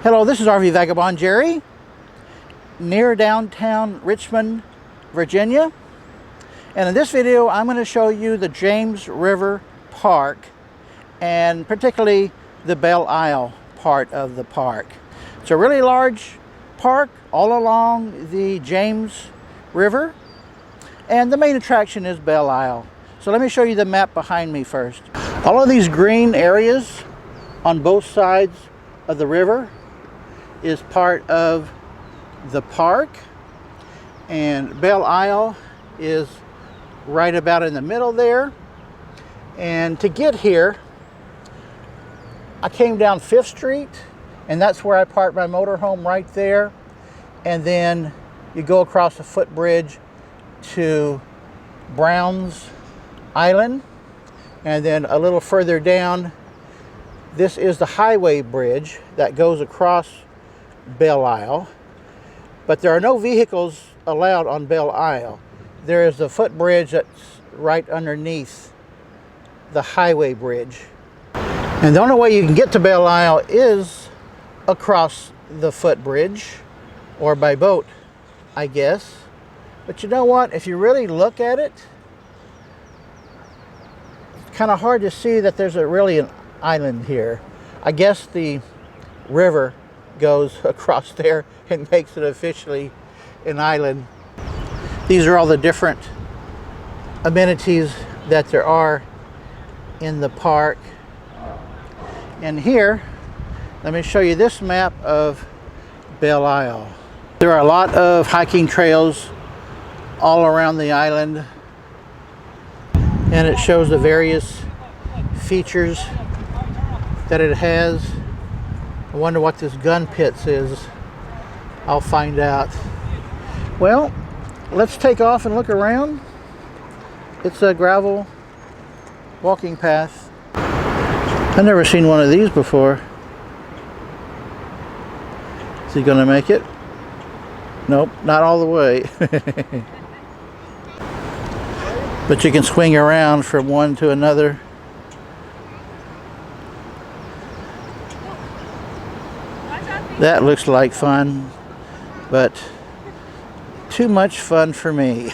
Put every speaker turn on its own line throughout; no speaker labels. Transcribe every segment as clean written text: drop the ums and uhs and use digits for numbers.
Hello, this is RV Vagabond Jerry, near downtown Richmond, Virginia. And in this video, I'm going to show you the James River Park, and particularly the Belle Isle part of the park. It's a really large park all along the James River, and the main attraction is Belle Isle. So let me show you the map behind me first. All of these green areas on both sides of the river is part of the park, and Belle Isle is right about in the middle there. And to get here, I came down 5th Street, and that's where I parked my motorhome, right there. And then you go across the footbridge to Browns Island, and then a little further down, this is the highway bridge that goes across Belle Isle. But there are no vehicles allowed on Belle Isle. There is a footbridge that's right underneath the highway bridge. And the only way you can get to Belle Isle is across the footbridge, or by boat, I guess. But you know what? If you really look at it, it's kind of hard to see that there's really an island here. I guess the river goes across there and makes it officially an island. These are all the different amenities that there are in the park. And here, let me show you this map of Belle Isle. There are a lot of hiking trails all around the island, and it shows the various features that it has. I wonder what this gun pits is. I'll find out. Well, let's take off and look around. It's a gravel walking path. I've never seen one of these before. Is he gonna make it? Nope, not all the way. But you can swing around from one to another. That looks like fun, but too much fun for me.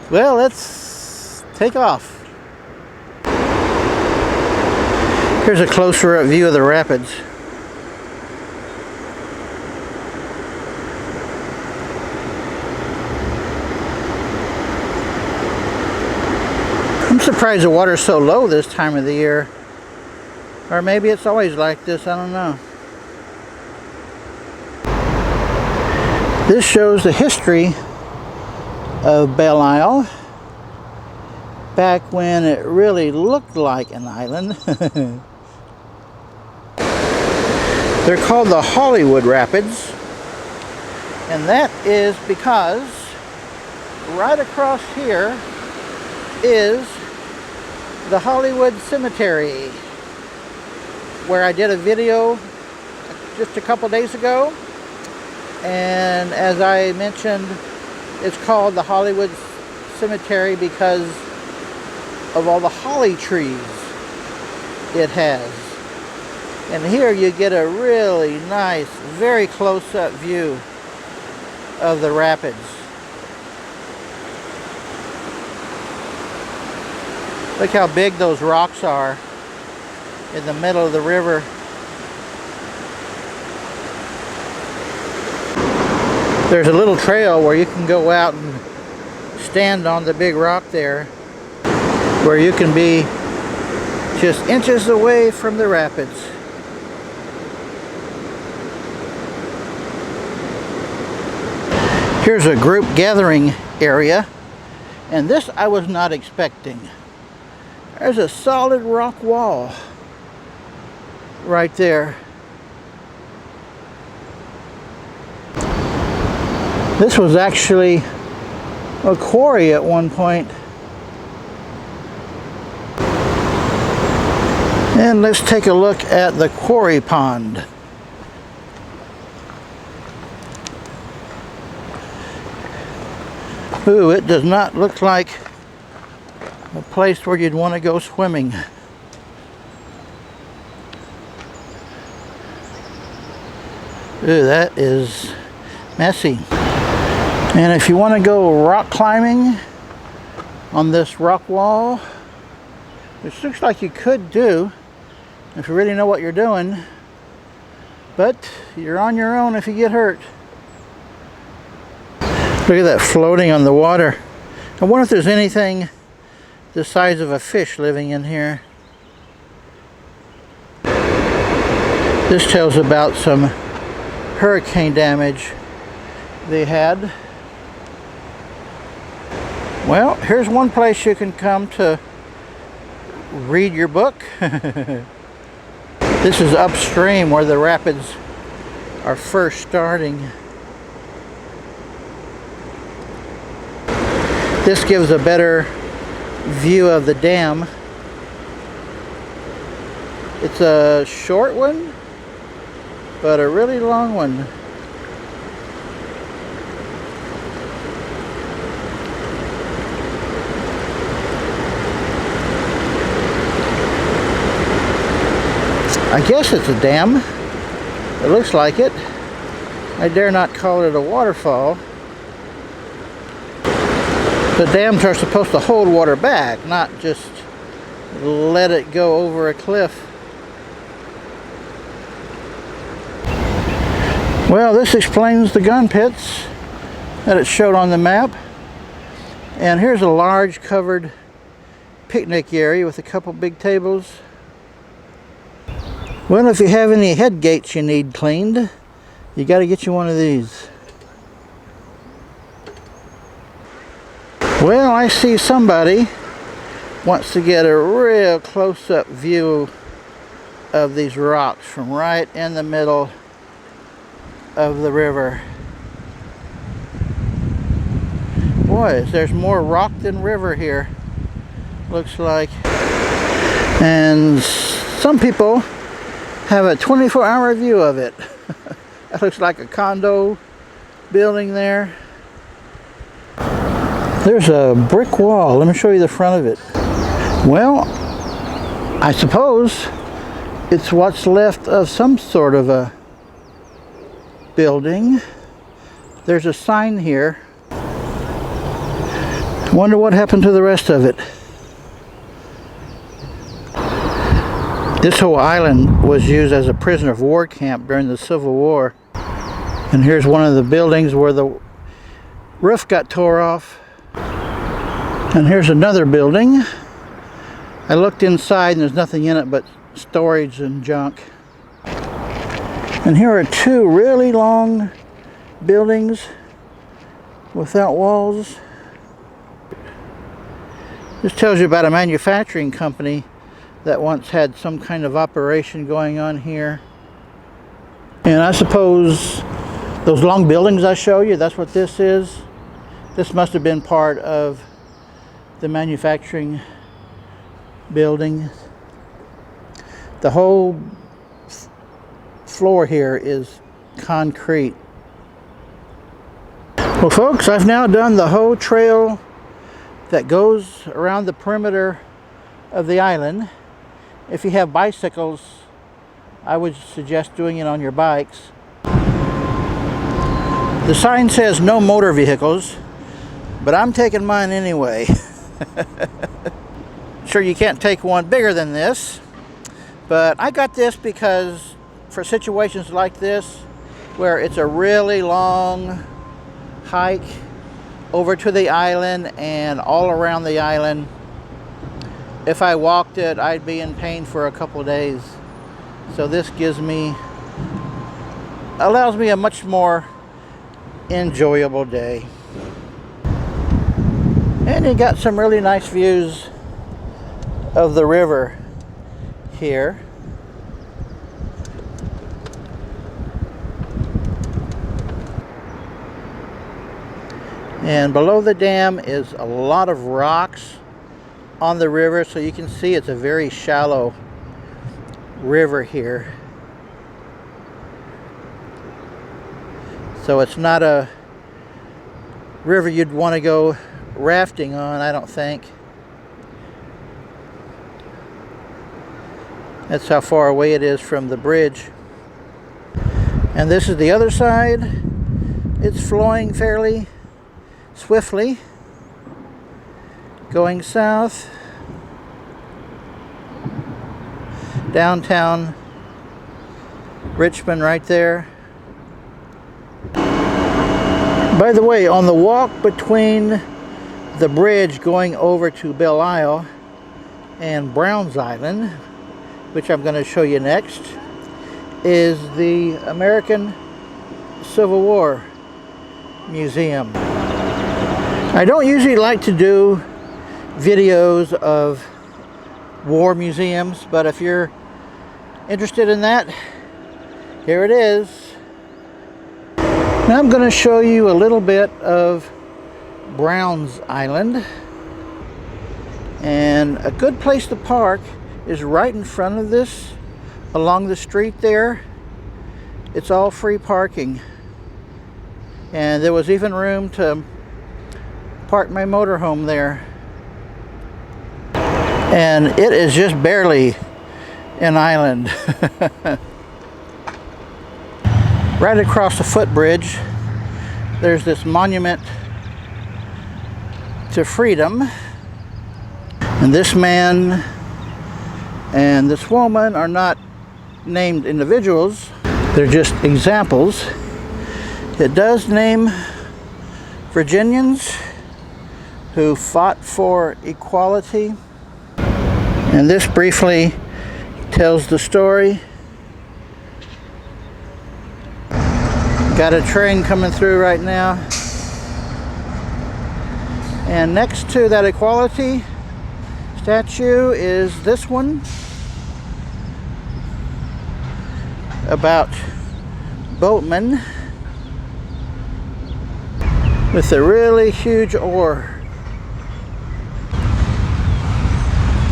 Well, let's take off. Here's a closer up view of the rapids. I'm surprised the water's so low this time of the year. Or maybe it's always like this, I don't know. This shows the history of Belle Isle, back when it really looked like an island. They're called the Hollywood Rapids, and that is because right across here is the Hollywood Cemetery, where I did a video just a couple days ago. And as I mentioned, it's called the Hollywood Cemetery because of all the holly trees it has. And here you get a really nice, very close-up view of the rapids. Look how big those rocks are in the middle of the river. There's a little trail where you can go out and stand on the big rock there, where you can be just inches away from the rapids. Here's a group gathering area, and this I was not expecting. There's a solid rock wall right there. This was actually a quarry at one point. And let's take a look at the quarry pond. Ooh, it does not look like a place where you'd want to go swimming. Ooh, that is messy. And if you want to go rock climbing on this rock wall, which looks like you could do if you really know what you're doing, but you're on your own if you get hurt. Look at that floating on the water. I wonder if there's anything the size of a fish living in here. This tells about some hurricane damage they had. Well, here's one place you can come to read your book. This is upstream where the rapids are first starting. This gives a better view of the dam. It's a short one, but a really long one. I guess it's a dam. It looks like it. I dare not call it a waterfall. The dams are supposed to hold water back, not just let it go over a cliff. Well, this explains the gun pits that it showed on the map. And here's a large covered picnic area with a couple big tables. Well, if you have any head gates you need cleaned, you got to get you one of these. Well, I see somebody wants to get a real close-up view of these rocks from right in the middle of the river. Boy, there's more rock than river here, looks like. And some people have a 24-hour view of it. That looks like a condo building there. There's a brick wall. Let me show you the front of it. Well, I suppose it's what's left of some sort of a building. There's a sign here. Wonder what happened to the rest of it. This whole island was used as a prisoner of war camp during the Civil War. And here's one of the buildings where the roof got tore off. And here's another building. I looked inside and there's nothing in it but storage and junk. And here are two really long buildings without walls. This tells you about a manufacturing company that once had some kind of operation going on here. And I suppose those long buildings I show you, that's what this is. This must have been part of the manufacturing building. The whole floor here is concrete. Well, folks, I've now done the whole trail that goes around the perimeter of the island. If you have bicycles, I would suggest doing it on your bikes. The sign says no motor vehicles, but I'm taking mine anyway. Sure, you can't take one bigger than this, but I got this because for situations like this, where it's a really long hike over to the island and all around the island, if I walked it, I'd be in pain for a couple days. So this allows me a much more enjoyable day. And you got some really nice views of the river here. And below the dam is a lot of rocks on the river, so you can see it's a very shallow river here. So it's not a river you'd want to go rafting on, I don't think. That's how far away it is from the bridge. And this is the other side. It's flowing fairly swiftly, going south. Downtown Richmond right there. By the way, on the walk between the bridge going over to Belle and Browns Island, which I'm going to show you next, is the American Civil War Museum. I don't usually like to do videos of war museums, but if you're interested in that, here it is. Now I'm going to show you a little bit of Browns Island. And a good place to park is right in front of this, along the street there. It's all free parking. And there was even room to park my motorhome there. And it is just barely an island. Right across the footbridge, there's this monument to freedom. And this man and this woman are not named individuals. They're just examples. It does name Virginians who fought for equality. And this briefly tells the story. Got a train coming through right now. And next to that equality statue is this one about boatmen with a really huge oar.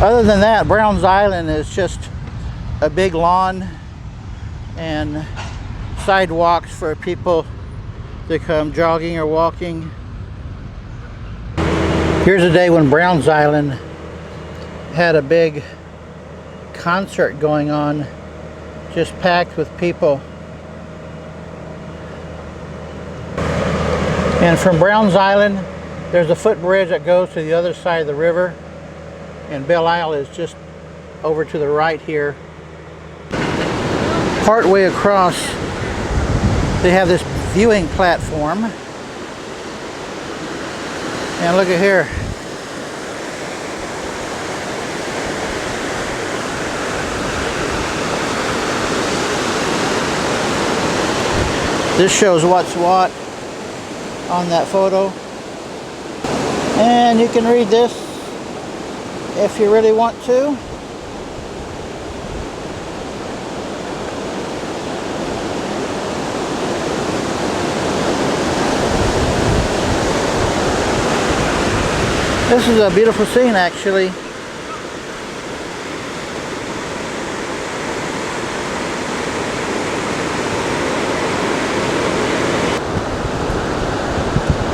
Other than that, Browns Island is just a big lawn and sidewalks for people to come jogging or walking. Here's a day when Browns Island had a big concert going on, just packed with people. And from Browns Island, there's a footbridge that goes to the other side of the river, and Belle Isle is just over to the right here. Part way across, they have this viewing platform. And look at here. This shows what's what on that photo. And you can read this if you really want to. This is a beautiful scene, actually.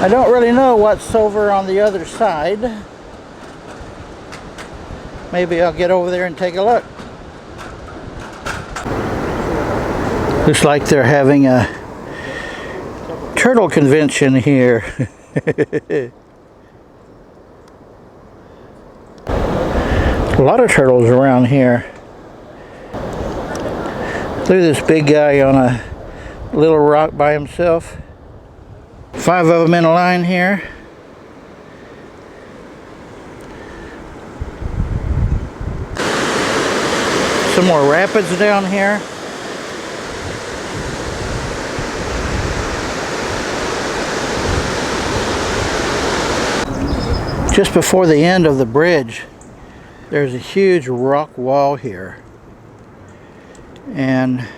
I don't really know what's over on the other side. Maybe I'll get over there and take a look. Looks like they're having a turtle convention here. A lot of turtles around here. Look at this big guy on a little rock by himself. 5 of them in a line here. Some more rapids down here. Just before the end of the bridge, there's a huge rock wall here. And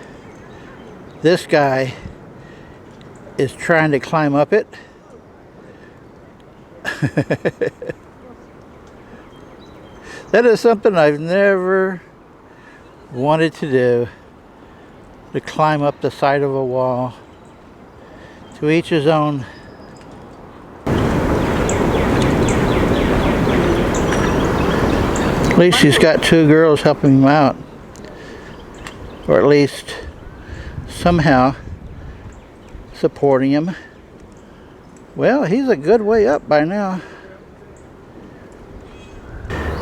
this guy is trying to climb up it. That is something I've never wanted to do, to climb up the side of a wall. To each his own. At least he's got 2 girls helping him out. Or at least somehow supporting him. Well, he's a good way up by now.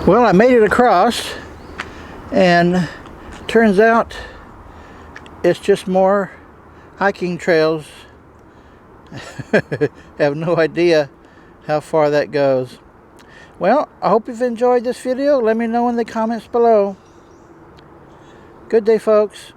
Well, I made it across, and turns out it's just more hiking trails. Have no idea how far that goes. Well, I hope you've enjoyed this video. Let me know in the comments below. Good day, folks.